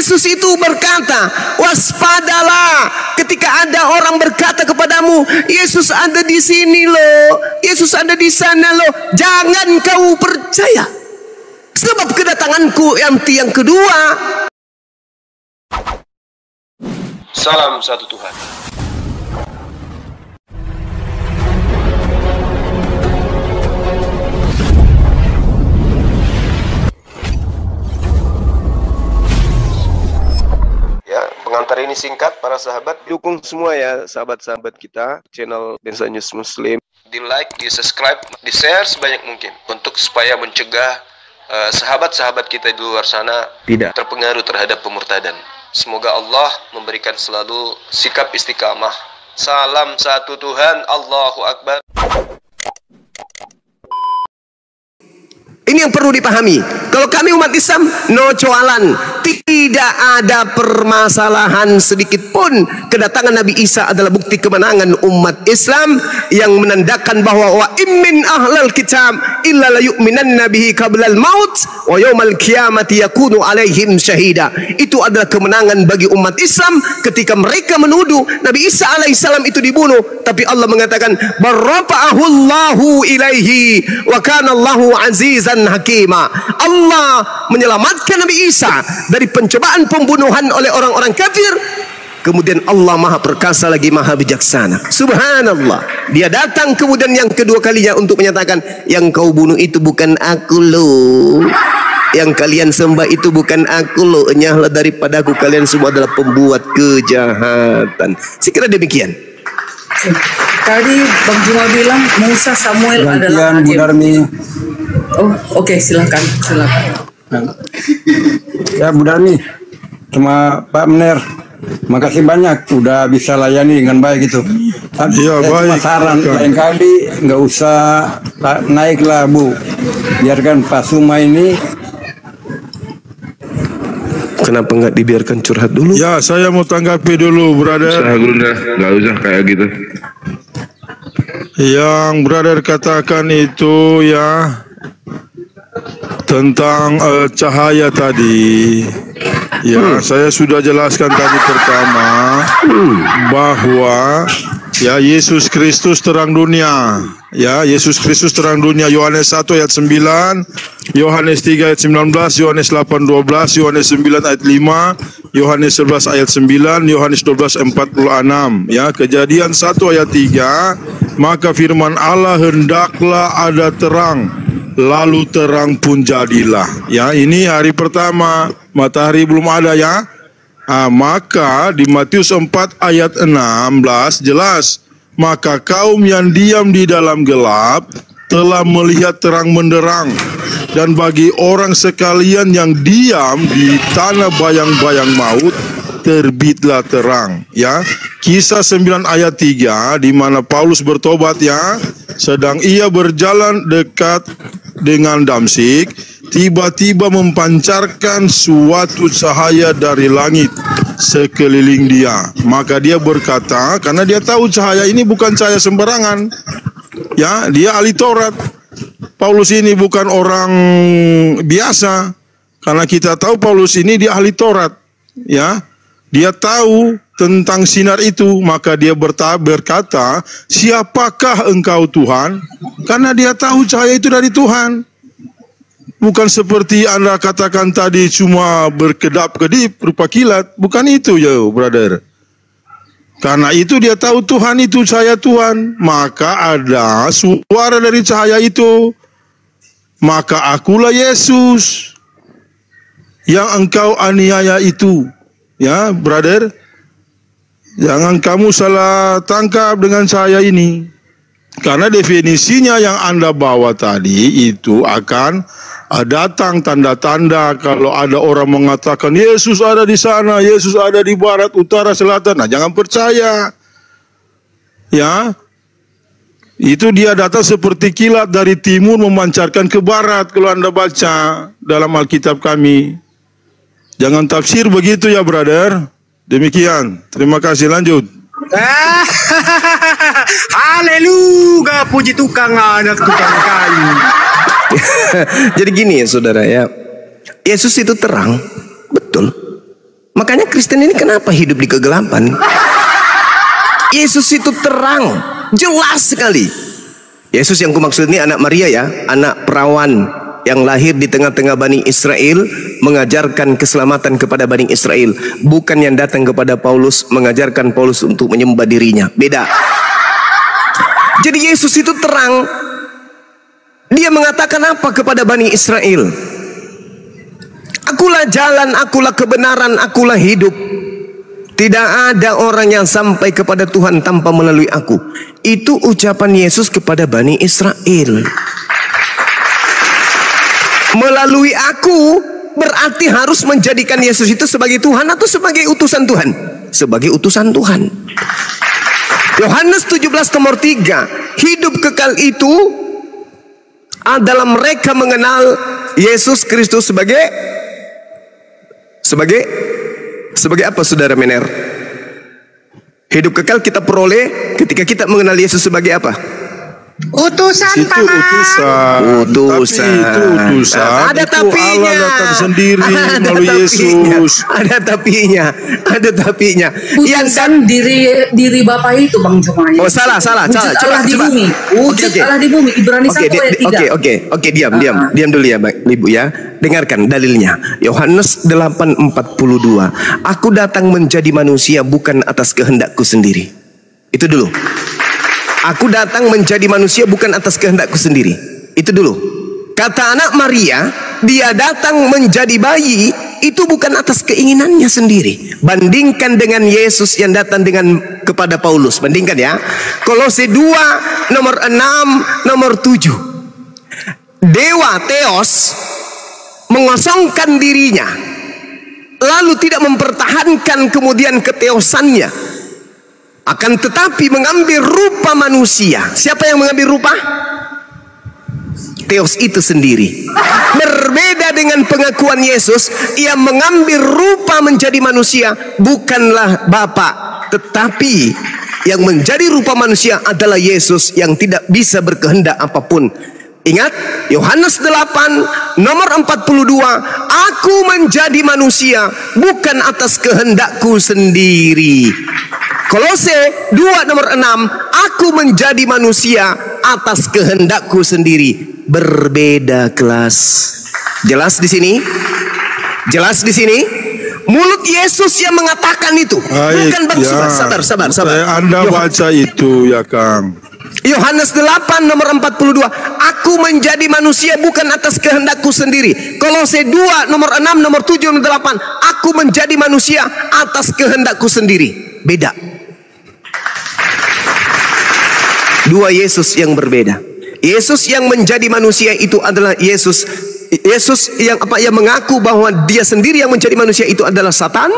Yesus itu berkata, waspadalah ketika ada orang berkata kepadamu, Yesus ada di sini loh, Yesus ada di sana loh. Jangan kau percaya, sebab kedatanganku yang kedua. Salam satu Tuhan. Ya, pengantar ini singkat para sahabat. Dukung semua ya sahabat-sahabat kita channel Densa News Muslim. Di like, di subscribe, di share sebanyak mungkin untuk supaya mencegah sahabat-sahabat kita di luar sana tidak terpengaruh terhadap pemurtadan. Semoga Allah memberikan selalu sikap istiqamah. Salam satu Tuhan, Allahu Akbar. Ini yang perlu dipahami. Kalau kami umat Islam, no coalan, tidak ada permasalahan sedikit pun. Kedatangan Nabi Isa adalah bukti kemenangan umat Islam yang menandakan bahwa wa immin ahlal kitab illa la yu'minanna bihi qablal maut wa yaumal qiyamati yakunu alaihim syahida. Itu adalah kemenangan bagi umat Islam ketika mereka menuduh Nabi Isa alaihissalam itu dibunuh, tapi Allah mengatakan barrafa'ahullahu ilaihi wa kana Allahu azizan hakima. Allah menyelamatkan Nabi Isa dari pencobaan pembunuhan oleh orang-orang kafir. Kemudian Allah maha perkasa lagi maha bijaksana. Subhanallah. Dia datang kemudian yang kedua kalinya untuk menyatakan, yang kau bunuh itu bukan aku loh, yang kalian sembah itu bukan aku loh, enyahlah daripadaku, kalian semua adalah pembuat kejahatan. Sekira demikian. Tadi Bang Juma bilang Musa Samuel adalah Bu Darmi. Oh, oke, silakan. Ya Bu Darmi, sama Pak Mener, makasih banyak udah bisa layani dengan baik itu. Iya, baik. Saran lain kali nggak usah naiklah Bu, biarkan Pak Suma ini. Kenapa nggak dibiarkan curhat dulu? Ya, saya mau tanggapi dulu, brother. Nggak usah kayak gitu. Yang brother katakan itu ya tentang cahaya tadi. Ya, saya sudah jelaskan tadi pertama bahwa ya Yesus Kristus terang dunia. Ya, Yesus Kristus terang dunia. Yohanes 1 ayat 9, Yohanes 3 ayat 19, Yohanes 8 12, Yohanes 9 ayat 5, Yohanes 11 ayat 9, Yohanes 12 46. Ya, Kejadian 1 ayat 3, maka firman Allah, hendaklah ada terang, lalu terang pun jadilah. Ya, ini hari pertama, matahari belum ada ya. Maka di Matius 4 ayat 16 jelas, maka kaum yang diam di dalam gelap telah melihat terang menderang, dan bagi orang sekalian yang diam di tanah bayang-bayang maut terbitlah terang. Ya, Kisah 9 ayat 3 di mana Paulus bertobat ya, sedang ia berjalan dekat dengan Damsyik, tiba-tiba mempancarkan suatu cahaya dari langit sekeliling dia. Maka dia berkata, karena dia tahu cahaya ini bukan cahaya sembarangan. Ya, dia ahli Taurat. Paulus ini bukan orang biasa. Karena kita tahu Paulus ini dia ahli Taurat. Ya, dia tahu tentang sinar itu. Maka dia berkata, siapakah engkau Tuhan? Karena dia tahu cahaya itu dari Tuhan. Bukan seperti Anda katakan tadi cuma berkedap-kedip rupa kilat. Bukan itu ya brother. Karena itu dia tahu Tuhan itu cahaya Tuhan. Maka ada suara dari cahaya itu. Maka akulah Yesus yang engkau aniaya itu. Ya brother, jangan kamu salah tangkap dengan cahaya ini. Karena definisinya yang Anda bawa tadi itu akan datang tanda-tanda. Kalau ada orang mengatakan Yesus ada di sana, Yesus ada di barat, utara, selatan, nah jangan percaya. Ya, itu dia datang seperti kilat dari timur memancarkan ke barat. Kalau Anda baca dalam Alkitab kami, jangan tafsir begitu ya brother. Demikian, terima kasih, lanjut. Haleluya, puji tukang anak tukang kayu. Jadi gini ya saudara ya, Yesus itu terang, betul. Makanya Kristen ini kenapa hidup di kegelapan? Yesus itu terang, jelas sekali. Yesus yang kumaksud ini anak Maria ya, anak perawan yang lahir di tengah-tengah Bani Israel, mengajarkan keselamatan kepada Bani Israel, bukan yang datang kepada Paulus mengajarkan Paulus untuk menyembah dirinya. Beda. Jadi Yesus itu terang. Dia mengatakan apa kepada Bani Israel? Akulah jalan, akulah kebenaran, akulah hidup. Tidak ada orang yang sampai kepada Tuhan tanpa melalui aku. Itu ucapan Yesus kepada Bani Israel. Melalui aku berarti harus menjadikan Yesus itu sebagai Tuhan atau sebagai utusan Tuhan? Sebagai utusan Tuhan. Yohanes 17 nomor 3. Hidup kekal itu adalah mereka mengenal Yesus Kristus sebagai apa, saudara Mener? Hidup kekal kita peroleh ketika kita mengenal Yesus sebagai apa? Utusan, itu utusan. Tapi itu utusan. Ada itu tapinya. Allah datang sendiri melalui Yesus. Ada tapinya. Utusan diri Bapa itu Bang Jomai. Oh salah. Coba di bumi. Wujud Allah di bumi. Ibrani 1 ayat 3. Oke, diam dulu ya, Ibu ya. Dengarkan dalilnya. Yohanes 8:42. Aku datang menjadi manusia bukan atas kehendakku sendiri. Itu dulu. Aku datang menjadi manusia bukan atas kehendakku sendiri. Itu dulu. Kata anak Maria, dia datang menjadi bayi itu bukan atas keinginannya sendiri. Bandingkan dengan Yesus yang datang kepada Paulus. Bandingkan ya. Kolose 2 nomor 6 nomor 7. Dewa Theos mengosongkan dirinya, lalu tidak mempertahankan kemudian keteosannya, akan tetapi mengambil rupa manusia. Siapa yang mengambil rupa? Theos itu sendiri. Berbeda dengan pengakuan Yesus, ia mengambil rupa menjadi manusia, bukanlah Bapa, tetapi yang menjadi rupa manusia adalah Yesus yang tidak bisa berkehendak apapun. Ingat Yohanes 8 nomor 42, aku menjadi manusia bukan atas kehendakku sendiri. Kolose 2 nomor 6, aku menjadi manusia atas kehendakku sendiri. Berbeda kelas. Jelas di sini? Jelas di sini? Mulut Yesus yang mengatakan itu. Baik, bukan Bang ya. Sabar. Anda baca itu ya Kang. Yohanes 8 nomor 42, aku menjadi manusia bukan atas kehendakku sendiri. Kolose 2 nomor 6 nomor 7 nomor 8, aku menjadi manusia atas kehendakku sendiri. Beda. Dua Yesus yang berbeda. Yesus yang menjadi manusia itu adalah Yesus yang mengaku bahwa dia sendiri yang menjadi manusia itu adalah Satan.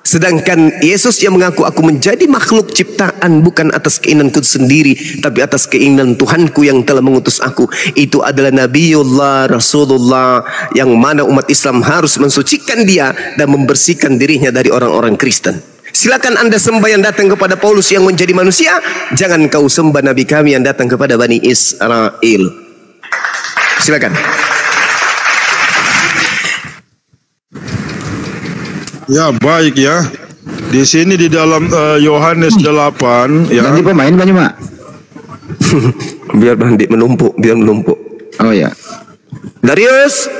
Sedangkan Yesus yang mengaku aku menjadi makhluk ciptaan bukan atas keinginanku sendiri, tapi atas keinginan Tuhanku yang telah mengutus aku. Itu adalah Nabiullah Rasulullah, yang mana umat Islam harus mensucikan dia dan membersihkan dirinya dari orang-orang Kristen. Silakan Anda sembah yang datang kepada Paulus yang menjadi manusia, jangan kau sembah Nabi kami yang datang kepada Bani Israel. Silakan. Ya baik ya. Di sini di dalam Yohanes 8 ya. Nanti pemain banyak Mak. biar menumpuk. Oh ya. Darius.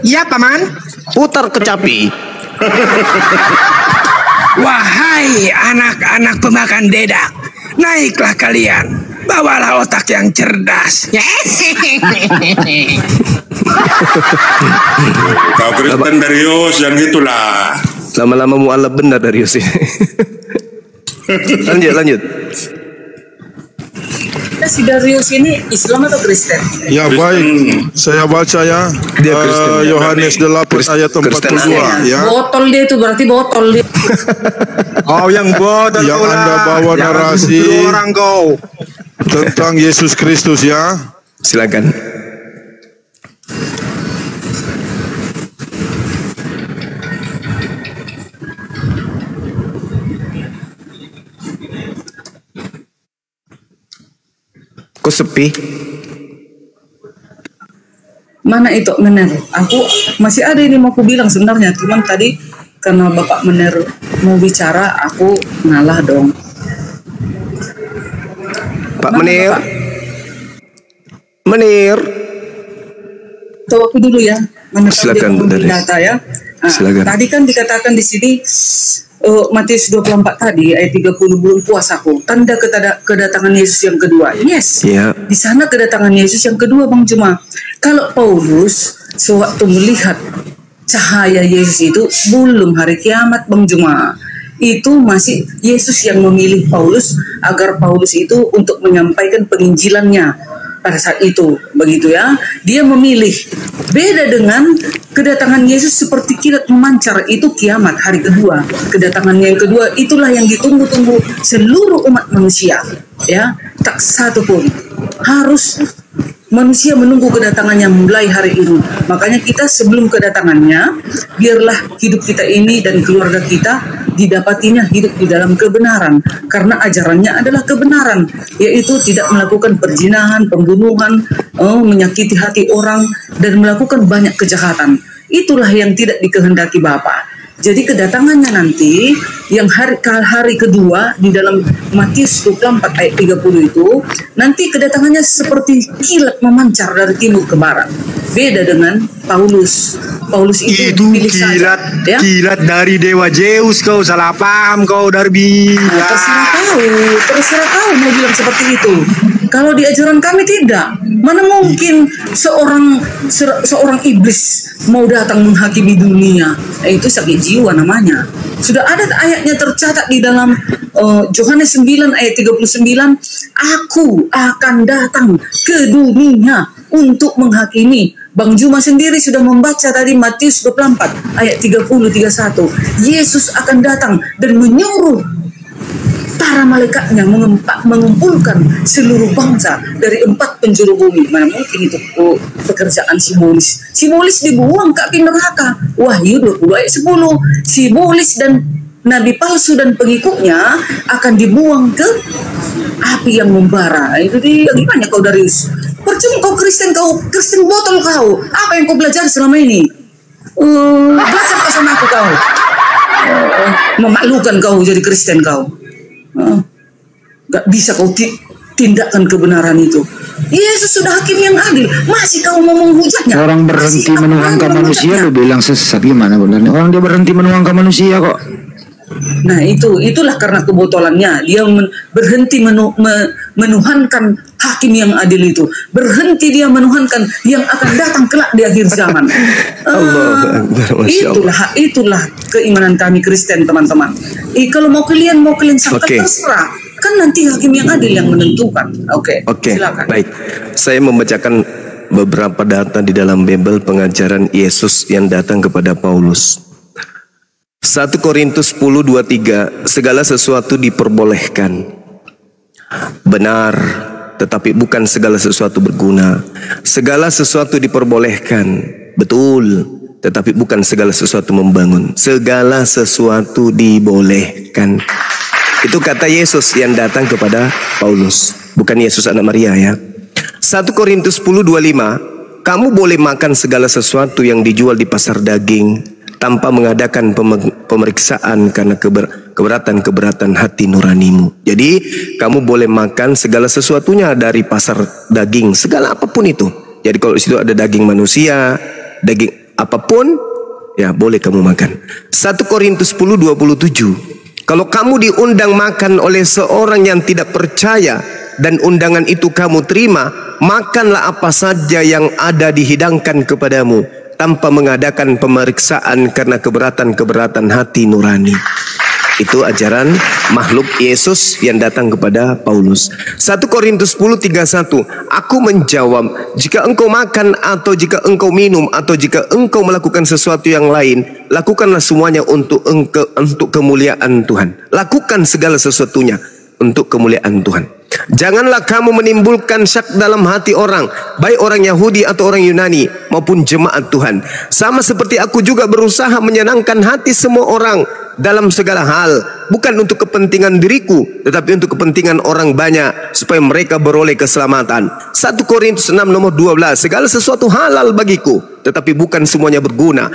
Ya Paman. Putar kecapi. Wahai anak-anak pemakan dedak, naiklah kalian, bawalah otak yang cerdas. Kau Kristen Darius, yang gitulah. Lama-lama mualaf benar Darius ini. lanjut. Si Darius ini Islam atau Kristen? Ya baik, saya baca ya. Dia Kristen. Yohanes 8 ayat 42 ya. Botol dia itu berarti botol dia. Oh yang bodoh Yang Anda bawa narasi orang kau tentang Yesus Kristus ya. Silakan. Kok sepi? Mana itu Mener? Aku masih ada ini mau aku bilang sebenarnya, cuman tadi karena Bapak Mener mau bicara, aku ngalah dong. Pak Menir. Menir. Tahu aku dulu ya. Mana silakan Bu Daris. Data ya. Nah, silakan. Tadi kan dikatakan di sini Matius 24 tadi ayat 30 belum puas aku. Tanda kedatangan Yesus yang kedua. Yes. Ya. Di sana kedatangan Yesus yang kedua, Bang Juma. Kalau Paulus sewaktu melihat cahaya Yesus itu belum hari kiamat, Bang Juma. Itu masih Yesus yang memilih Paulus agar Paulus itu untuk menyampaikan penginjilannya pada saat itu, begitu ya. Dia memilih. Beda dengan kedatangan Yesus seperti kilat memancar, itu kiamat hari kedua. Kedatangannya yang kedua itulah yang ditunggu-tunggu seluruh umat manusia, ya. Tak satu pun harus manusia menunggu kedatangannya mulai hari ini. Makanya kita sebelum kedatangannya, biarlah hidup kita ini dan keluarga kita didapatinya hidup di dalam kebenaran. Karena ajarannya adalah kebenaran, yaitu tidak melakukan perzinahan, pembunuhan, menyakiti hati orang, dan melakukan banyak kejahatan. Itulah yang tidak dikehendaki Bapa. Jadi kedatangannya nanti yang hari kedua di dalam Matius 24 ayat 30 itu nanti kedatangannya seperti kilat memancar dari timur ke barat. Beda dengan Paulus. Paulus itu kilat, ya? Kilat dari dewa Zeus, kau salah paham kau Darbi. Nah, terserah kau mau bilang seperti itu. Kalau di ajaran kami tidak. Mana mungkin seorang iblis mau datang menghakimi dunia? Itu sakit jiwa namanya. Sudah ada ayatnya tercatat di dalam Yohanes 9 ayat 39. Aku akan datang ke dunia untuk menghakimi. Bang Juma sendiri sudah membaca tadi Matius 24 ayat 30-31. Yesus akan datang dan menyuruh para malaikatnya mengumpulkan seluruh bangsa dari 4 penjuru bumi. Mana mungkin itu pekerjaan simbolis. Simbolis dibuang ke api neraka. Wahyu 20 ayat 10. Simbolis dan nabi palsu dan pengikutnya akan dibuang ke api yang membara. Itu gimana kau Darius? Percuma kau Kristen botol kau. Apa yang kau belajar selama ini? Belajar kau sama aku kau. Memalukan kau jadi Kristen kau. Gak bisa kau tindakan kebenaran itu. Yesus sudah hakim yang adil. Masih kau mau menghujatnya? Orang berhenti menuangkan manusia lu bilang sesat, gimana benarnya? Orang dia berhenti menuangkan manusia kok. Nah itulah karena kebotolannya. Dia berhenti menuhankan hakim yang adil itu. Berhenti dia menuhankan yang akan datang kelak di akhir zaman. Itulah keimanan kami Kristen, teman-teman. Kalau mau kalian sangka terserah. Kan nanti hakim yang adil yang menentukan. Oke. Silakan. Baik. Saya membacakan beberapa data di dalam Bible pengajaran Yesus yang datang kepada Paulus. 1 Korintus 10:23, segala sesuatu diperbolehkan. Benar, tetapi bukan segala sesuatu berguna. Segala sesuatu diperbolehkan, betul, tetapi bukan segala sesuatu membangun. Segala sesuatu dibolehkan. Itu kata Yesus yang datang kepada Paulus, bukan Yesus anak Maria ya. 1 Korintus 10:25, kamu boleh makan segala sesuatu yang dijual di pasar daging tanpa mengadakan pemeriksaan karena keberatan hati nuranimu. Jadi kamu boleh makan segala sesuatunya dari pasar daging, segala apapun itu. Jadi kalau di situ ada daging manusia, daging apapun, ya boleh kamu makan. 1 Korintus 10:27, kalau kamu diundang makan oleh seorang yang tidak percaya dan undangan itu kamu terima, makanlah apa saja yang ada dihidangkan kepadamu tanpa mengadakan pemeriksaan karena keberatan hati nurani. Itu ajaran makhluk Yesus yang datang kepada Paulus. 1 Korintus 10:31, aku menjawab, jika engkau makan atau jika engkau minum atau jika engkau melakukan sesuatu yang lain, lakukanlah semuanya untuk kemuliaan Tuhan. Lakukan segala sesuatunya untuk kemuliaan Tuhan. Janganlah kamu menimbulkan syak dalam hati orang, baik orang Yahudi atau orang Yunani maupun jemaat Tuhan. Sama seperti aku juga berusaha menyenangkan hati semua orang dalam segala hal, bukan untuk kepentingan diriku, tetapi untuk kepentingan orang banyak, supaya mereka beroleh keselamatan. 1 Korintus 6 nomor 12, segala sesuatu halal bagiku, tetapi bukan semuanya berguna.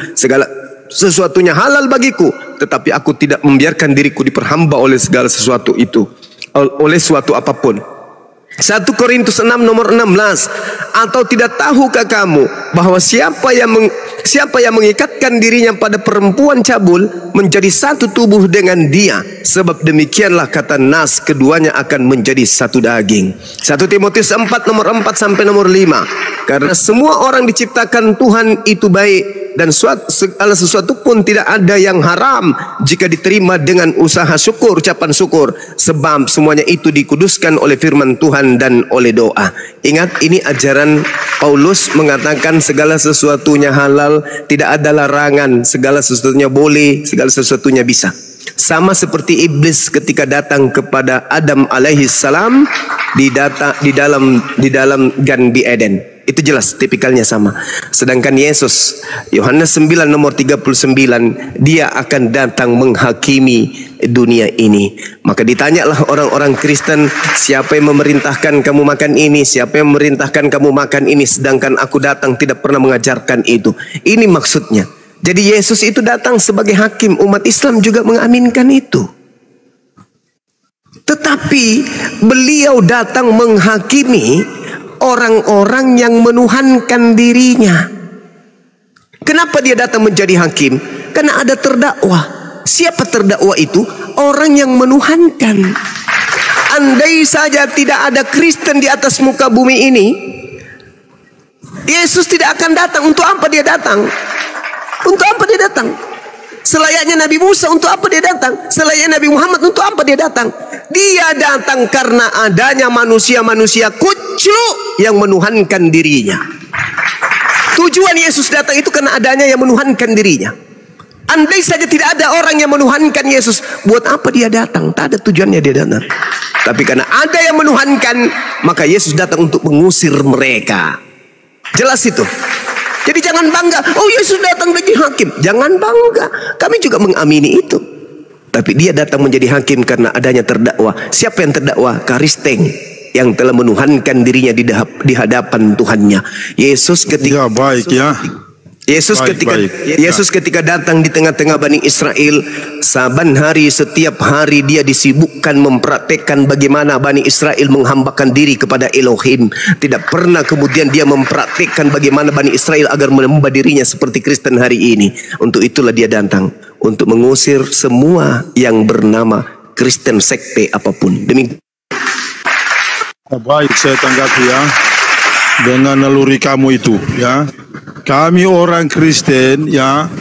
sesuatunya halal bagiku, tetapi aku tidak membiarkan diriku diperhamba oleh segala sesuatu itu, oleh suatu apapun. 1 Korintus 6 nomor 16. Atau tidak tahukah kamu bahwa siapa yang mengikatkan dirinya pada perempuan cabul menjadi satu tubuh dengan dia, sebab demikianlah kata Nas, keduanya akan menjadi satu daging. 1 Timotius 4 nomor 4 sampai nomor 5. Karena semua orang diciptakan Tuhan itu baik, dan segala sesuatu pun tidak ada yang haram jika diterima dengan usaha syukur, ucapan syukur, sebab semuanya itu dikuduskan oleh firman Tuhan dan oleh doa. Ingat, ini ajaran Paulus mengatakan segala sesuatunya halal, tidak ada larangan, segala sesuatunya boleh, segala sesuatunya bisa. Sama seperti iblis ketika datang kepada Adam alaihi salam di dalam Gan Eden. Itu jelas, tipikalnya sama. Sedangkan Yesus, Yohanes 9 nomor 39, dia akan datang menghakimi dunia ini. Maka ditanyalah orang-orang Kristen, siapa yang memerintahkan kamu makan ini, siapa yang memerintahkan kamu makan ini, sedangkan aku datang tidak pernah mengajarkan itu. Ini maksudnya. Jadi Yesus itu datang sebagai hakim. Umat Islam juga mengaminkan itu. Tetapi beliau datang menghakimi orang-orang yang menuhankan dirinya. Kenapa dia datang menjadi hakim? Karena ada terdakwa. Siapa terdakwa itu? Orang yang menuhankan. Andai saja tidak ada Kristen di atas muka bumi ini, Yesus tidak akan datang. Untuk apa dia datang? Untuk apa dia datang? Selayaknya Nabi Musa, untuk apa dia datang? Selayaknya Nabi Muhammad, untuk apa dia datang? Dia datang karena adanya manusia-manusia kucuk yang menuhankan dirinya. Tujuan Yesus datang itu karena adanya yang menuhankan dirinya. Andai saja tidak ada orang yang menuhankan Yesus, buat apa dia datang? Tak ada tujuannya dia datang. Tapi karena ada yang menuhankan, maka Yesus datang untuk mengusir mereka. Jelas itu. Jadi jangan bangga, oh Yesus datang menjadi hakim. Jangan bangga, kami juga mengamini itu. Tapi dia datang menjadi hakim karena adanya terdakwa. Siapa yang terdakwa? Karisteng, yang telah menuhankan dirinya di hadapan Tuhannya. Yesus ketika Yesus ketika datang di tengah-tengah Bani Israel, saban hari, setiap hari dia disibukkan mempraktekkan bagaimana Bani Israel menghambakan diri kepada Elohim. Tidak pernah kemudian dia mempraktekkan bagaimana Bani Israel agar menyembah dirinya seperti Kristen hari ini. Untuk itulah dia datang, untuk mengusir semua yang bernama Kristen sekte apapun. Demikian. Baik, saya tanggapi ya dengan naluri kamu itu ya. Kami orang Kristen ya,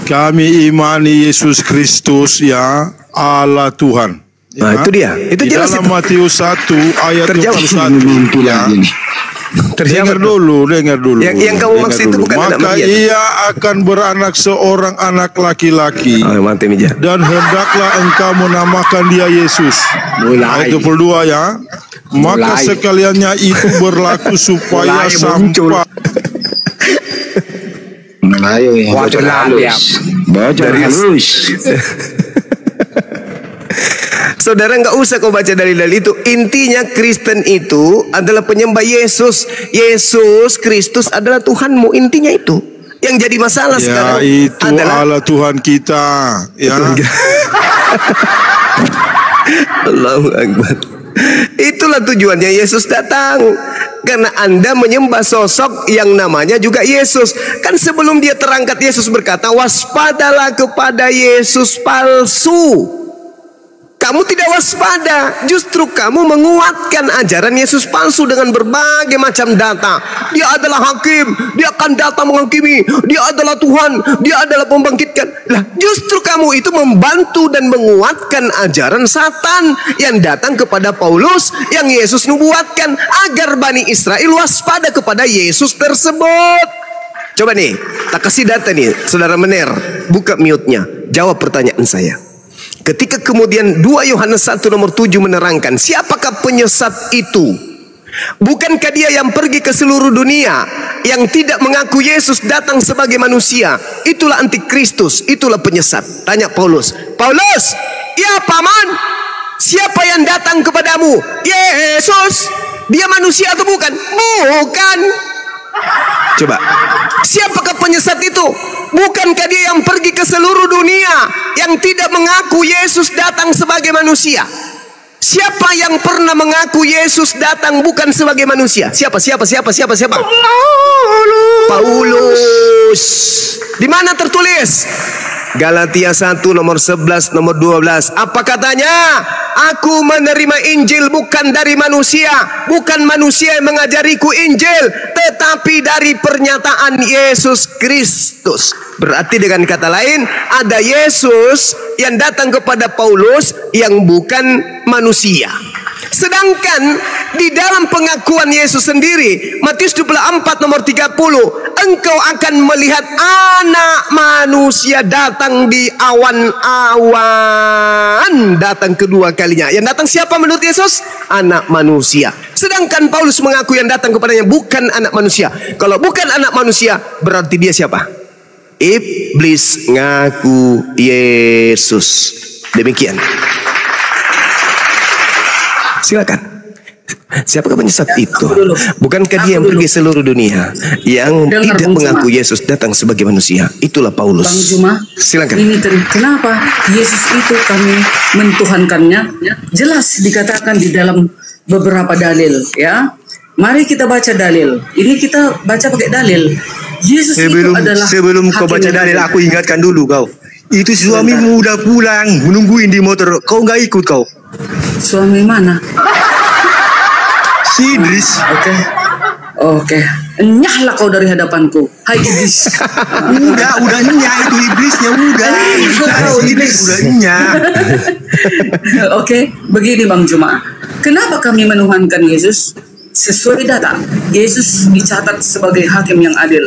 kami imani Yesus Kristus ya, Allah Tuhan. Ya. Nah, itu dia. Itu di jelas dalam itu. Matius 1 ayat 21 ya. Dengar dulu. Yang kamu maksud itu bukan anak Maka Maria. ia akan beranak seorang anak laki-laki. Dan hendaklah engkau menamakan dia Yesus. Ayat 22 ya. Maka sekaliannya itu berlaku supaya sampai Bocor halus. Saudara, nggak usah kau baca dalil-dalil itu. Intinya Kristen itu adalah penyembah Yesus. Yesus Kristus adalah Tuhanmu. Intinya itu. Yang jadi masalah sekarang itu adalah Allah Tuhan kita ya. Allahu Akbar. Itulah tujuannya Yesus datang. Karena Anda menyembah sosok yang namanya juga Yesus. Kan sebelum dia terangkat, Yesus berkata, waspadalah kepada Yesus palsu. Kamu tidak waspada, justru kamu menguatkan ajaran Yesus palsu dengan berbagai macam data. Dia adalah hakim, dia akan datang menghakimi, dia adalah Tuhan, dia adalah pembangkitkan. Lah, justru kamu itu membantu dan menguatkan ajaran Satan yang datang kepada Paulus, yang Yesus nubuatkan agar Bani Israel waspada kepada Yesus tersebut. Coba nih, tak kasih data nih, saudara Mener, buka mute-nya, jawab pertanyaan saya. Ketika kemudian 2 Yohanes 1 nomor 7 menerangkan, siapakah penyesat itu? Bukankah dia yang pergi ke seluruh dunia, yang tidak mengaku Yesus datang sebagai manusia? Itulah antikristus, itulah penyesat. Tanya Paulus, Paulus, ya paman, siapa yang datang kepadamu? Yesus. Dia manusia atau bukan? Bukan. Coba, siapakah penyesat itu? bukankah dia yang pergi ke seluruh dunia yang tidak mengaku Yesus datang sebagai manusia? Siapa yang pernah mengaku Yesus datang bukan sebagai manusia? Siapa? Paulus. Di mana tertulis? Galatia 1 nomor 11 nomor 12. Apa katanya? Aku menerima Injil bukan dari manusia, bukan manusia yang mengajariku Injil, tetapi dari pernyataan Yesus Kristus. Berarti dengan kata lain, ada Yesus yang datang kepada Paulus yang bukan manusia. Sedangkan di dalam pengakuan Yesus sendiri, Matius 24 nomor 30, engkau akan melihat anak manusia datang di awan-awan, datang kedua kalinya. Yang datang siapa menurut Yesus? Anak manusia. Sedangkan Paulus mengaku yang datang kepadanya bukan anak manusia. Kalau bukan anak manusia, berarti dia siapa? Iblis ngaku Yesus. Demikian. Silakan. Siapakah penyesat itu? Bukankah dia yang pergi seluruh dunia yang tidak mengaku Yesus datang sebagai manusia? Itulah Paulus. Bang Juma, silakan. Ini kenapa Yesus itu kami mentuhankannya? Jelas dikatakan di dalam beberapa dalil, ya. Mari kita baca dalil. Ini kita baca pakai dalil. Yesus itu adalah sebelum kau baca dalil, aku ingatkan dulu kau. Itu suamimu udah pulang, menungguin di motor. Kau nggak ikut kau? Suami mana? Si Idris. Oke. Nyahlah kau dari hadapanku. Hai Idris. udah nyah itu iblisnya udah. Idris udah nyah. Oke, begini Bang Juma. Kenapa kami menuhankan Yesus? Sesuai data, Yesus dicatat sebagai hakim yang adil.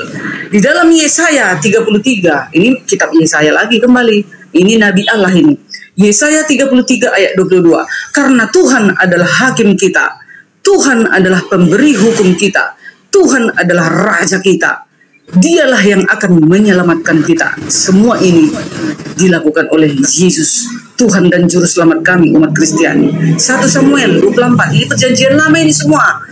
Di dalam Yesaya 33, ini kitab Yesaya lagi kembali. Ini Nabi Allah ini. Yesaya 33 ayat 22. Karena Tuhan adalah hakim kita. Tuhan adalah pemberi hukum kita. Tuhan adalah raja kita. Dialah yang akan menyelamatkan kita. Semua ini dilakukan oleh Yesus, Tuhan dan Juru Selamat kami umat Kristiani. 1 Samuel 24, ini perjanjian lama ini semua.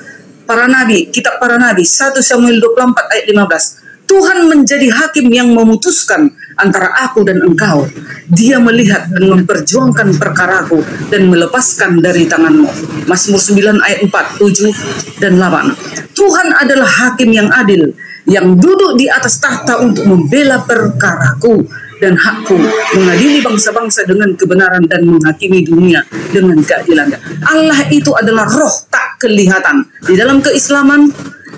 Para nabi, kitab para nabi, 1 Samuel 24 ayat 15. Tuhan menjadi hakim yang memutuskan antara aku dan engkau. Dia melihat dan memperjuangkan perkaraku dan melepaskan dari tanganmu. Mazmur 9 ayat 4, 7, dan 8. Tuhan adalah hakim yang adil, yang duduk di atas tahta untuk membela perkaraku dan hakku, mengadili bangsa-bangsa dengan kebenaran dan menghakimi dunia dengan keadilan. Allah itu adalah roh tak kelihatan. Di dalam keislaman,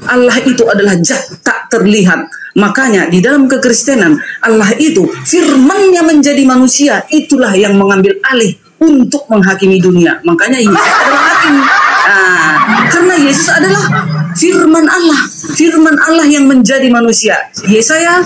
Allah itu adalah zat tak terlihat. Makanya di dalam kekristenan, Allah itu firman-Nya menjadi manusia, itulah yang mengambil alih untuk menghakimi dunia. Makanya Yesus adalah hakim. Karena Yesus adalah firman Allah yang menjadi manusia. Yesaya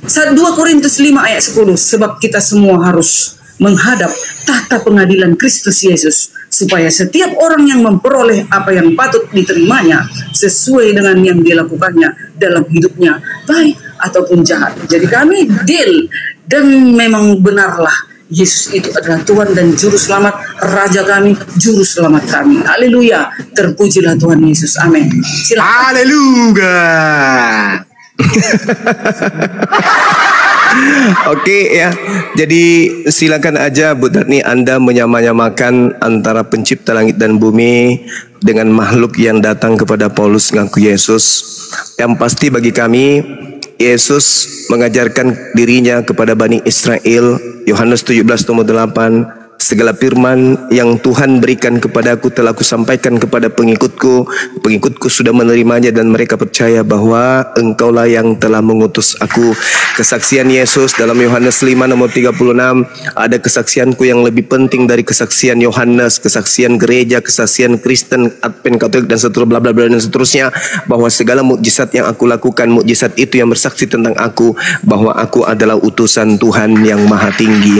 2 Korintus 5 ayat 10, sebab kita semua harus menghadap tahta pengadilan Kristus Yesus, supaya setiap orang yang memperoleh apa yang patut diterimanya sesuai dengan yang dilakukannya dalam hidupnya, baik ataupun jahat. Jadi kami deal, dan memang benarlah Yesus itu adalah Tuhan dan Juru Selamat, Raja kami, Juru Selamat kami. Haleluya, terpujilah Tuhan Yesus. Amin. Silakan. Haleluya. Oke ya, jadi silakan aja Bu Darni Anda menyamakan antara pencipta langit dan bumi dengan makhluk yang datang kepada Paulus ngaku Yesus. Yang pasti bagi kami, Yesus mengajarkan dirinya kepada Bani Israel. Yohanes 17:8, segala firman yang Tuhan berikan kepadaku telah kusampaikan kepada pengikutku. Pengikutku sudah menerimanya dan mereka percaya bahwa engkaulah yang telah mengutus aku. Kesaksian Yesus dalam Yohanes 5:36, ada kesaksianku yang lebih penting dari kesaksian Yohanes, kesaksian gereja, kesaksian Kristen, Advent, Katolik dan seterusnya, bla bla bla dan seterusnya, bahwa segala mukjizat yang aku lakukan, mukjizat itu yang bersaksi tentang aku, bahwa aku adalah utusan Tuhan yang Maha Tinggi.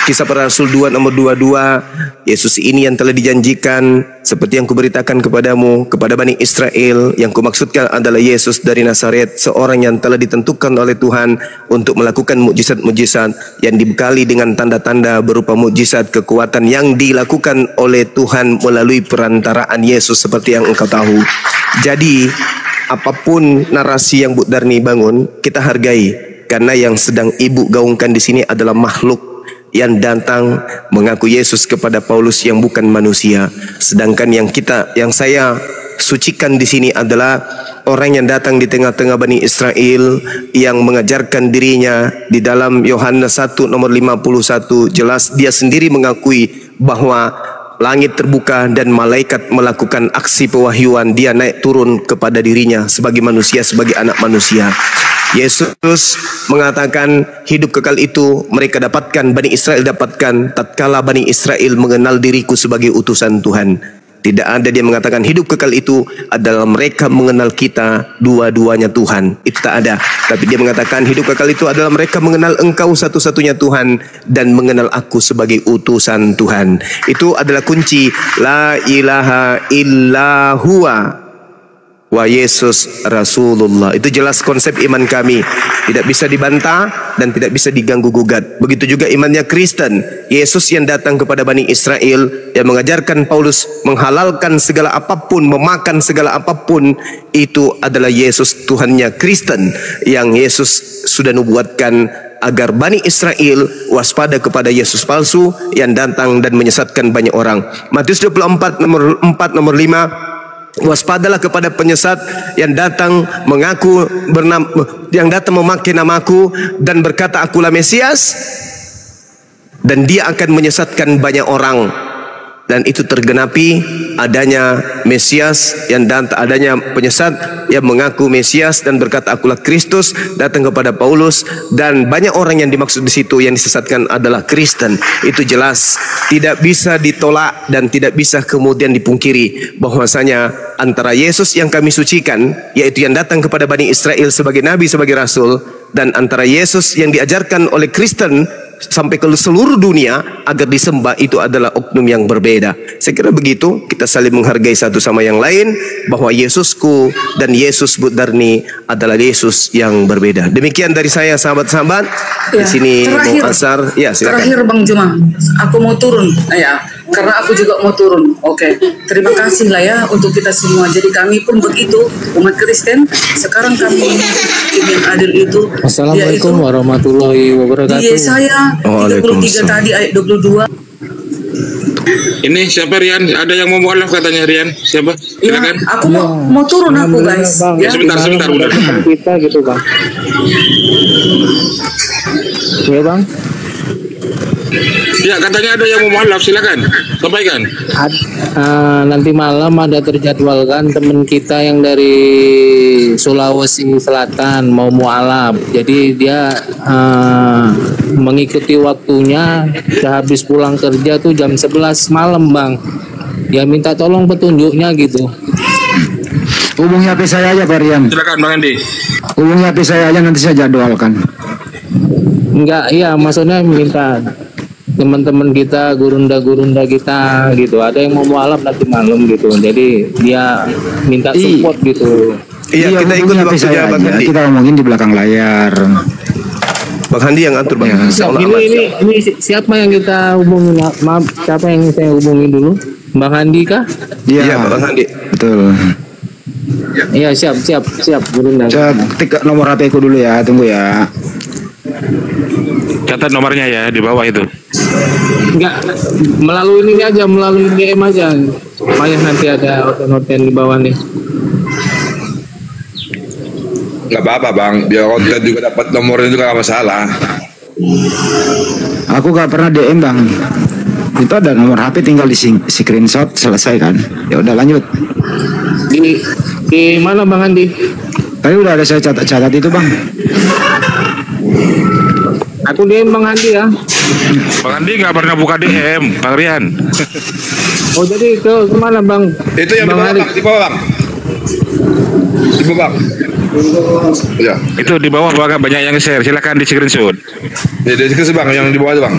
Kisah Para Rasul 2:22, Yesus ini yang telah dijanjikan seperti yang kuberitakan kepadamu, kepada Bani Israel. Yang kumaksudkan adalah Yesus dari Nazaret, seorang yang telah ditentukan oleh Tuhan untuk melakukan mukjizat-mukjizat yang dibekali dengan tanda-tanda berupa mukjizat kekuatan yang dilakukan oleh Tuhan melalui perantaraan Yesus seperti yang engkau tahu. Jadi apapun narasi yang Bu Darni bangun, kita hargai. Karena yang sedang ibu gaungkan di sini adalah makhluk yang datang mengaku Yesus kepada Paulus yang bukan manusia. Sedangkan yang saya sucikan di sini adalah orang yang datang di tengah-tengah Bani Israel yang mengajarkan dirinya. Di dalam Yohanes 1 nomor 51 jelas dia sendiri mengakui bahwa langit terbuka dan malaikat melakukan aksi pewahyuan. Dia naik turun kepada dirinya sebagai manusia, sebagai anak manusia. Yesus mengatakan hidup kekal itu mereka dapatkan, Bani Israel dapatkan tatkala Bani Israel mengenal diriku sebagai utusan Tuhan. Tidak ada dia mengatakan hidup kekal itu adalah mereka mengenal kita dua-duanya Tuhan. Itu tak ada. Tapi dia mengatakan hidup kekal itu adalah mereka mengenal Engkau satu-satunya Tuhan dan mengenal aku sebagai utusan Tuhan. Itu adalah kunci la ilaha illa huwa wa Yesus Rasulullah. Itu jelas konsep iman kami. Tidak bisa dibantah dan tidak bisa diganggu gugat. Begitu juga imannya Kristen. Yesus yang datang kepada Bani Israel yang mengajarkan Paulus menghalalkan segala apapun, memakan segala apapun, itu adalah Yesus Tuhannya Kristen yang Yesus sudah nubuatkan agar Bani Israel waspada kepada Yesus palsu yang datang dan menyesatkan banyak orang. Matius 24 nomor 4 nomor 5, waspadalah kepada penyesat yang datang mengaku yang datang memakai namaku dan berkata akulah Mesias, dan dia akan menyesatkan banyak orang. Dan itu tergenapi adanya Mesias yang datang, adanya penyesat yang mengaku Mesias dan berkata akulah Kristus datang kepada Paulus, dan banyak orang yang dimaksud di situ yang disesatkan adalah Kristen. Itu jelas, tidak bisa ditolak dan tidak bisa kemudian dipungkiri bahwasanya antara Yesus yang kami sucikan, yaitu yang datang kepada Bani Israel sebagai nabi, sebagai rasul, dan antara Yesus yang diajarkan oleh Kristen sampai ke seluruh dunia agar disembah, itu adalah oknum yang berbeda. Saya kira begitu, kita saling menghargai satu sama yang lain, bahwa Yesusku dan Yesus Budarni adalah Yesus yang berbeda. Demikian dari saya, sahabat-sahabat. Di sini mau asar. Ya, silakan. Terakhir Bang Juma, aku mau turun ya, karena aku juga mau turun. Oke. Terima kasih lah ya untuk kita semua. Jadi kami pun begitu, umat Kristen. Sekarang kami tim yang adil itu. Assalamualaikum warahmatullahi wabarakatuh. Di Yesaya 33 tadi ayat 22. Ini siapa Rian? Ada yang mau mualaf katanya Rian? Siapa? Silakan. Ya, aku mau turun aku guys. Ya, sebentar udah. Kita gitu Bang. Ya Bang. Ya, katanya ada yang mau mualaf, silakan. Sampaikan. Nanti malam ada terjadwalkan teman kita yang dari Sulawesi Selatan mau mualaf. Jadi dia mengikuti waktunya, habis pulang kerja tuh jam 11 malam Bang. Dia minta tolong petunjuknya gitu. Hubungi HP saya aja Pak Rian. Silakan Bang Andi. Hubungi HP saya aja, nanti saya jadwalkan. Enggak, iya maksudnya minta teman-teman kita, gurunda-gurunda kita gitu, ada yang mau mualaf nanti malam gitu, jadi dia minta support gitu. Iya, kita ikut waktunya Bang Handi. Kita ngomongin di belakang layar. Bang Handi yang atur Bang. Ini siapa yang kita hubungi? Maaf, siapa yang saya hubungi dulu? Bang Handi kah? Iya, Bang Handi. Betul. Iya, siap gurunda. Saya ketik nomor HP ku dulu ya, tunggu ya. Catat nomornya ya di bawah itu. Enggak, melalui ini aja, melalui DM aja. Supaya nanti ada noten di bawah nih. Nggak apa-apa Bang, biar konten juga dapat nomornya juga nggak masalah. Aku nggak pernah DM Bang. Itu ada nomor HP, tinggal di screenshot, selesai kan? Ya udah lanjut. Di mana Bang Andi? Tadi udah ada saya catat itu Bang. Aku DM Bang Andi ya. Bang Andi nggak pernah buka DM, Bang Rian. Oh jadi ke kemana Bang? Itu yang Bang di bawah Bang. Di bawah Bang. Ya. Itu di bawah banyak yang share, silakan di screenshot. Ya, di screenshot Bang, yang di bawah itu Bang.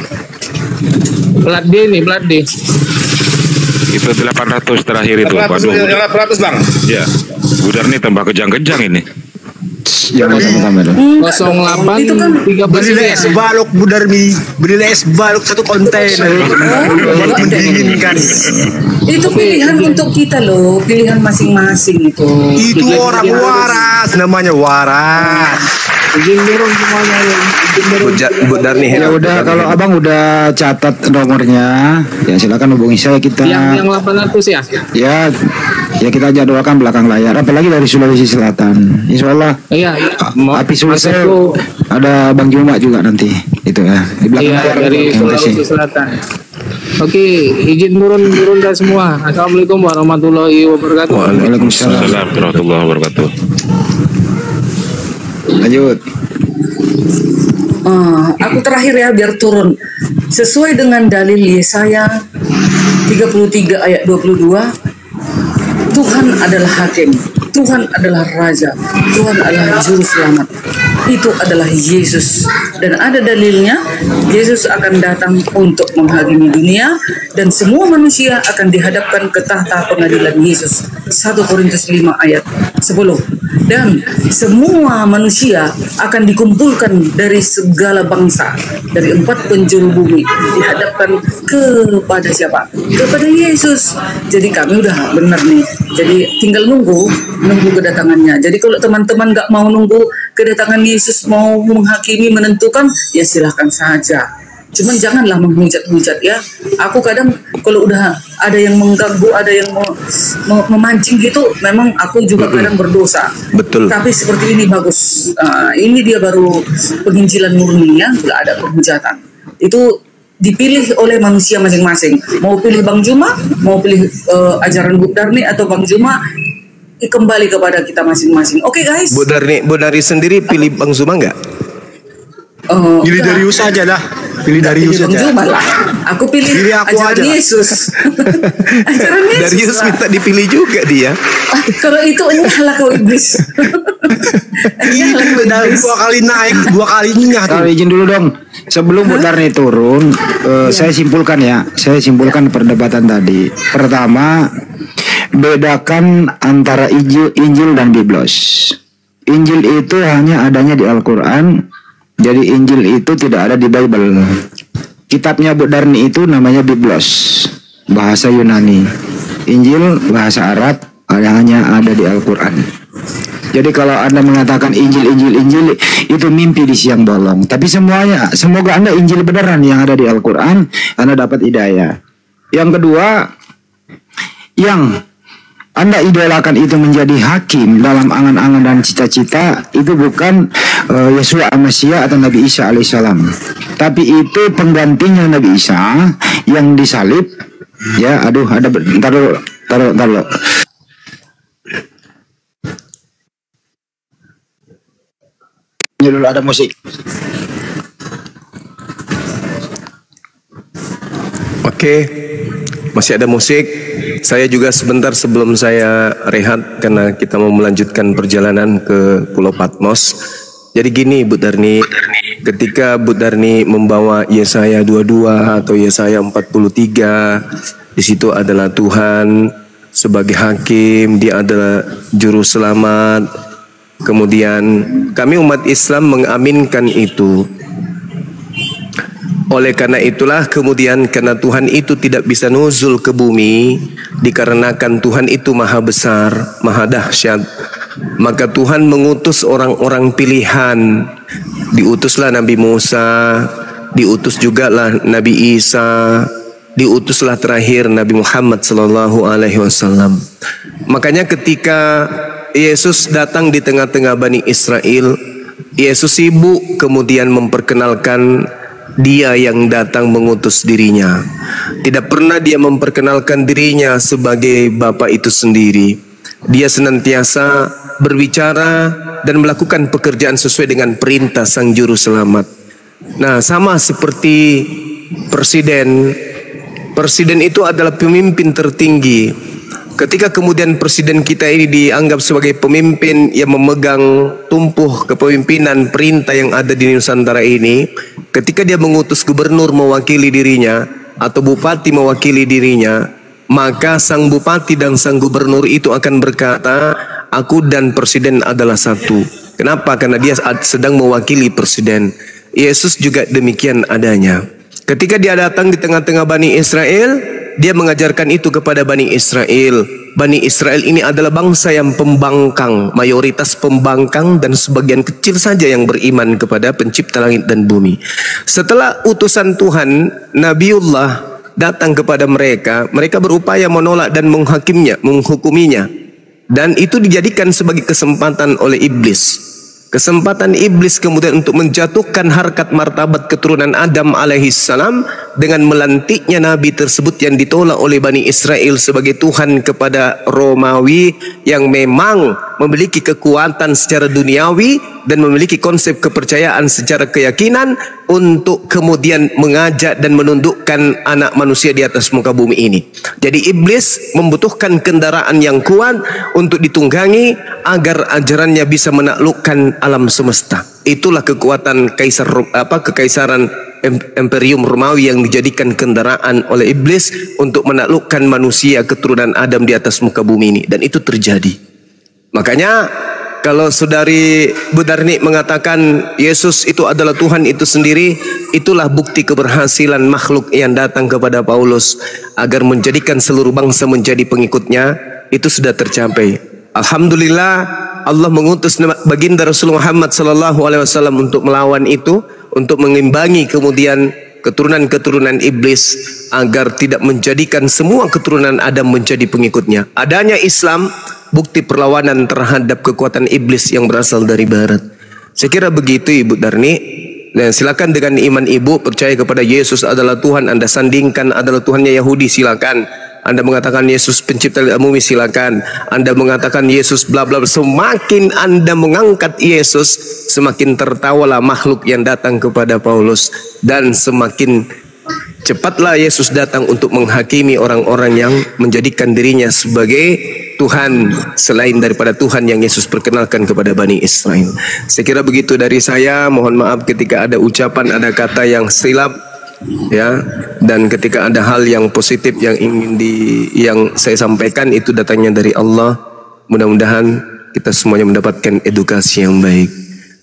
Plat D nih, plat D. Itu 800 terakhir itu. 800 Bang. Ya. Budarni tambah kejang-kejang ini. Jangan sama-sama dong. 08 itu kan 13 beli es balok Budarmi, beli es balok satu kontainer mendinginkan. Itu pilihan untuk kita loh, pilihan masing-masing itu. Itu orang waras, namanya waras. Izin turun semuanya ya. Izin turun. Bu Darni. Ya udah, kalau abang udah catat nomornya, ya silakan hubungi saya kita. Yang 800 ya? Ya kita jadwalkan belakang layar. Apalagi dari Sulawesi Selatan. Insya Allah. Iya. Api selesai. Ada Bang Juma juga nanti. Itu ya. Di belakang layar. Dari Sulawesi Selatan. Oke, izin turun dah semua. Assalamualaikum warahmatullahi wabarakatuh. Waalaikumsalam warahmatullahi wabarakatuh. Lanjut. Aku terakhir ya biar turun. Sesuai dengan dalil Yesaya 33 ayat 22, Tuhan adalah hakim, Tuhan adalah raja, Tuhan adalah juru selamat. Itu adalah Yesus. Dan ada dalilnya, Yesus akan datang untuk menghakimi dunia dan semua manusia akan dihadapkan ke tahta pengadilan Yesus. 1 Korintus 5 ayat 10. Dan semua manusia akan dikumpulkan dari segala bangsa, dari 4 penjuru bumi, dihadapkan kepada siapa? Kepada Yesus. Jadi kami udah benar nih. Jadi tinggal nunggu kedatangannya. Jadi kalau teman-teman nggak mau nunggu kedatangan Yesus, mau menghakimi, menentukan, ya silahkan saja. Cuman janganlah menghujat-hujat ya. Aku kadang kalau udah ada yang mengganggu, ada yang memancing gitu, memang aku juga kadang berdosa. Betul. Tapi seperti ini bagus. Ini dia baru penginjilan murni ya, nggak ada penghujatan. Itu dipilih oleh manusia masing-masing. Mau pilih Bang Juma, mau pilih ajaran Bu Darni atau Bang Juma, kembali kepada kita masing-masing. Oke guys. Bu Darni sendiri pilih Bang Zuma nggak? Pilih Darius aja dah. Pilih Darius aja. Lah. Aku pilih ajaran Yesus. Ajaran Yesus. Darius minta dipilih juga dia. Kalau itu enyahlah kau iblis. Itu udah 2 kali naik, 2 kali nyah. Kalau izin dulu dong. Sebelum Bu Darni turun, saya simpulkan ya. Saya simpulkan perdebatan tadi. Pertama, bedakan antara Injil dan Biblos. Injil itu hanya adanya di Al-Quran. Jadi Injil itu tidak ada di Bible. Kitabnya Bu Darni itu namanya Biblos, bahasa Yunani. Injil bahasa Arab, hanya ada di Al-Quran. Jadi kalau Anda mengatakan Injil itu mimpi di siang bolong. Tapi semoga Anda Injil beneran yang ada di Al-Quran, Anda dapat hidayah. Yang kedua, yang Anda idolakan itu menjadi hakim dalam angan-angan dan cita-cita, itu bukan Yesua Al-Masih atau Nabi Isa alaihissalam, tapi itu penggantinya Nabi Isa yang disalib. Ya, aduh, ada taruh. Ini dulu ada musik. Oke, masih ada musik. Saya juga sebentar sebelum saya rehat karena kita mau melanjutkan perjalanan ke Pulau Patmos. Jadi gini Bu Darni, ketika Bu Darni membawa Yesaya 22 atau Yesaya 43, di situ adalah Tuhan sebagai hakim, Dia adalah juru selamat. Kemudian kami umat Islam mengaminkan itu. Oleh karena itulah kemudian karena Tuhan itu tidak bisa nuzul ke bumi, dikarenakan Tuhan itu maha besar, maha dahsyat, maka Tuhan mengutus orang-orang pilihan. Diutuslah Nabi Musa, diutus juga lah Nabi Isa, diutuslah terakhir Nabi Muhammad SAW. Makanya ketika Yesus datang di tengah-tengah Bani Israel, Yesus sibuk kemudian memperkenalkan Dia yang datang mengutus dirinya. Tidak pernah Dia memperkenalkan dirinya sebagai Bapa itu sendiri. Dia senantiasa berbicara dan melakukan pekerjaan sesuai dengan perintah Sang Juru Selamat. Nah, sama seperti presiden. Presiden itu adalah pemimpin tertinggi. Ketika kemudian presiden kita ini dianggap sebagai pemimpin yang memegang tumpuh kepemimpinan perintah yang ada di Nusantara ini, ketika dia mengutus gubernur mewakili dirinya atau bupati mewakili dirinya, maka sang bupati dan sang gubernur itu akan berkata, aku dan presiden adalah satu. Kenapa? Karena dia sedang mewakili presiden. Yesus juga demikian adanya. Ketika dia datang di tengah-tengah Bani Israel, dia mengajarkan itu kepada Bani Israel. Bani Israel ini adalah bangsa yang pembangkang, mayoritas pembangkang, dan sebagian kecil saja yang beriman kepada pencipta langit dan bumi. Setelah utusan Tuhan, Nabiullah datang kepada mereka, mereka berupaya menolak dan menghukuminya. Dan itu dijadikan sebagai kesempatan oleh iblis. Kesempatan iblis kemudian untuk menjatuhkan harkat martabat keturunan Adam alaihissalam dengan melantiknya nabi tersebut yang ditolak oleh Bani Israel sebagai Tuhan kepada Romawi yang memang memiliki kekuatan secara duniawi dan memiliki konsep kepercayaan secara keyakinan untuk kemudian mengajak dan menundukkan anak manusia di atas muka bumi ini. Jadi iblis membutuhkan kendaraan yang kuat untuk ditunggangi agar ajarannya bisa menaklukkan alam semesta. Itulah kekuatan kekaisaran Imperium Romawi yang dijadikan kendaraan oleh iblis untuk menaklukkan manusia keturunan Adam di atas muka bumi ini, dan itu terjadi. Makanya kalau saudari Budarni mengatakan Yesus itu adalah Tuhan itu sendiri, itulah bukti keberhasilan makhluk yang datang kepada Paulus agar menjadikan seluruh bangsa menjadi pengikutnya. Itu sudah tercapai. Alhamdulillah, Allah mengutus baginda Rasulullah Muhammad SAW untuk melawan itu, untuk mengimbangi kemudian keturunan-keturunan iblis agar tidak menjadikan semua keturunan Adam menjadi pengikutnya. Adanya Islam bukti perlawanan terhadap kekuatan iblis yang berasal dari barat. Saya kira begitu Ibu Darni. Dan silakan dengan iman ibu percaya kepada Yesus adalah Tuhan, Anda sandingkan adalah Tuhannya Yahudi, silakan. Anda mengatakan Yesus pencipta bumi, silakan. Anda mengatakan Yesus bla bla. Semakin Anda mengangkat Yesus, semakin tertawalah makhluk yang datang kepada Paulus, dan semakin cepatlah Yesus datang untuk menghakimi orang-orang yang menjadikan dirinya sebagai Tuhan selain daripada Tuhan yang Yesus perkenalkan kepada Bani Israel. Saya kira begitu dari saya. Mohon maaf ketika ada ucapan, ada kata yang silap, ya. Dan ketika ada hal yang positif yang yang saya sampaikan itu datangnya dari Allah. Mudah-mudahan kita semuanya mendapatkan edukasi yang baik.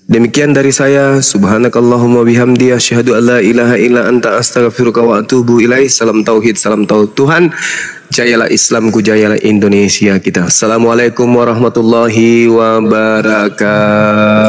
Demikian dari saya. Subhanakallahumma bihamdi asyhadu an la ilaha illa anta astaghfiruka wa atubu ilaih. Salam tauhid, salam tauhid Tuhan. Jayalah Islamku, jayalah Indonesia kita. Assalamualaikum warahmatullahi wabarakatuh.